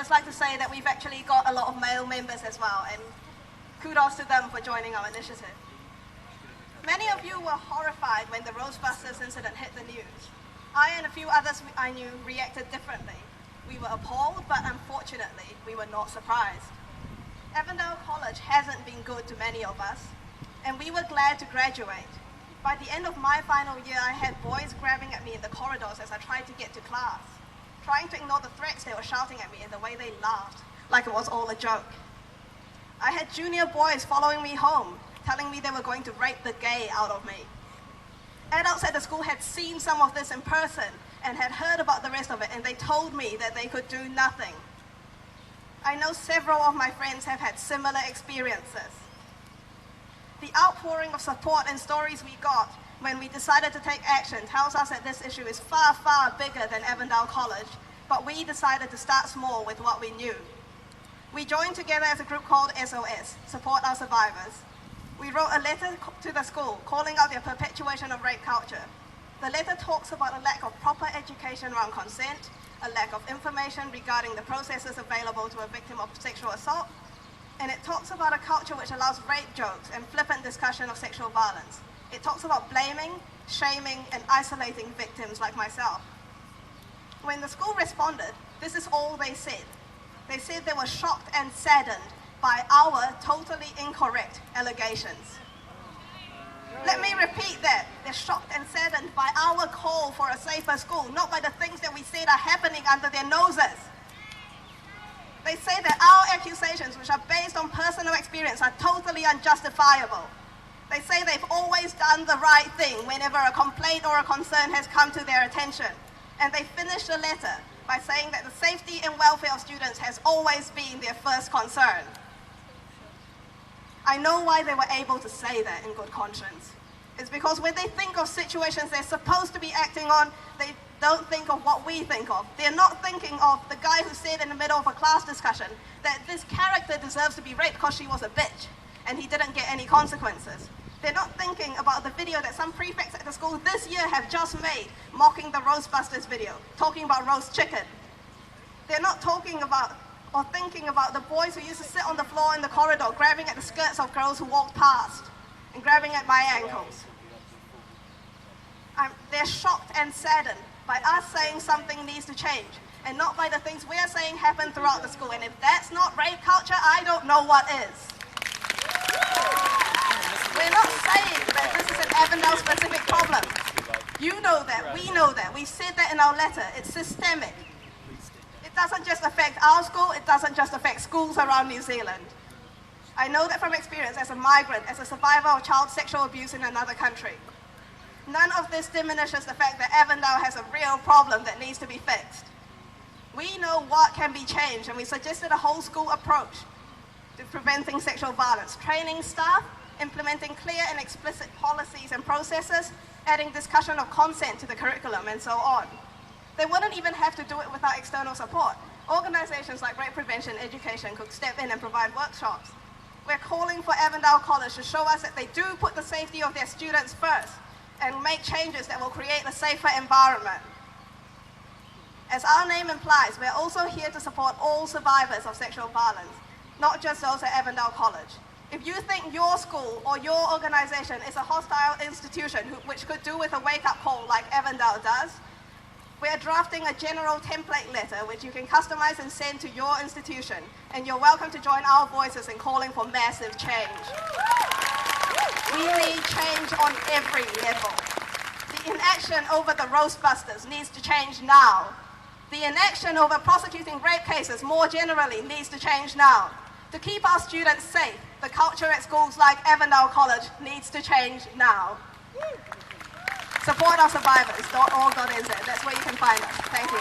just like to say that we've actually got a lot of male members as well, and kudos to them for joining our initiative. Many of you were horrified when the Roastbusters incident hit the news. I and a few others I knew reacted differently. We were appalled, but unfortunately, we were not surprised. Avondale College hasn't been good to many of us, and we were glad to graduate. By the end of my final year, I had boys grabbing at me in the corridors as I tried to get to class, trying to ignore the threats they were shouting at me and the way they laughed, like it was all a joke. I had junior boys following me home, telling me they were going to rape the gay out of me. Adults at the school had seen some of this in person and had heard about the rest of it, and they told me that they could do nothing. I know several of my friends have had similar experiences. The outpouring of support and stories we got when we decided to take action tells us that this issue is far, far bigger than Avondale College, but we decided to start small with what we knew. We joined together as a group called S.O.S, Support Our Survivors. We wrote a letter to the school calling out their perpetuation of rape culture. The letter talks about a lack of proper education around consent, a lack of information regarding the processes available to a victim of sexual assault, and it talks about a culture which allows rape jokes and flippant discussion of sexual violence. It talks about blaming, shaming, and isolating victims like myself. When the school responded, this is all they said. They said they were shocked and saddened by our totally incorrect allegations. Let me repeat that. They're shocked and saddened by our call for a safer school, not by the things that we said are happening under their noses. They say that our accusations, which are based on personal experience, are totally unjustifiable. They say they've always done the right thing whenever a complaint or a concern has come to their attention. And they finish the letter by saying that the safety and welfare of students has always been their first concern. I know why they were able to say that in good conscience. It's because when they think of situations they're supposed to be acting on, they don't think of what we think of. They're not thinking of the guy who said in the middle of a class discussion that this character deserves to be raped because she was a bitch and he didn't get any consequences. They're not thinking about the video that some prefects at the school this year have just made, mocking the Roastbusters video, talking about roast chicken. They're not talking about or thinking about the boys who used to sit on the floor in the corridor, grabbing at the skirts of girls who walked past and grabbing at my ankles. They're shocked and saddened by us saying something needs to change, and not by the things we're saying happen throughout the school. And if that's not rape culture, I don't know what is. We're not saying that this is an Avondale-specific problem. You know that, we know that. We said that in our letter. It's systemic. It doesn't just affect our school, it doesn't just affect schools around New Zealand. I know that from experience as a migrant, as a survivor of child sexual abuse in another country. None of this diminishes the fact that Avondale has a real problem that needs to be fixed. We know what can be changed, and we suggested a whole school approach to preventing sexual violence, training staff, implementing clear and explicit policies and processes, adding discussion of consent to the curriculum, and so on. They wouldn't even have to do it without external support. Organizations like Rape Prevention Education could step in and provide workshops. We're calling for Avondale College to show us that they do put the safety of their students first and make changes that will create a safer environment. As our name implies, we're also here to support all survivors of sexual violence, not just those at Avondale College. If you think your school or your organization is a hostile institution which could do with a wake-up call like Avondale does, we're drafting a general template letter which you can customize and send to your institution, and you're welcome to join our voices in calling for massive change. We need change on every level. The inaction over the Roastbusters needs to change now. The inaction over prosecuting rape cases more generally needs to change now. To keep our students safe, the culture at schools like Avondale College needs to change now. Support our survivors.org.nz. That's where you can find us. Thank you.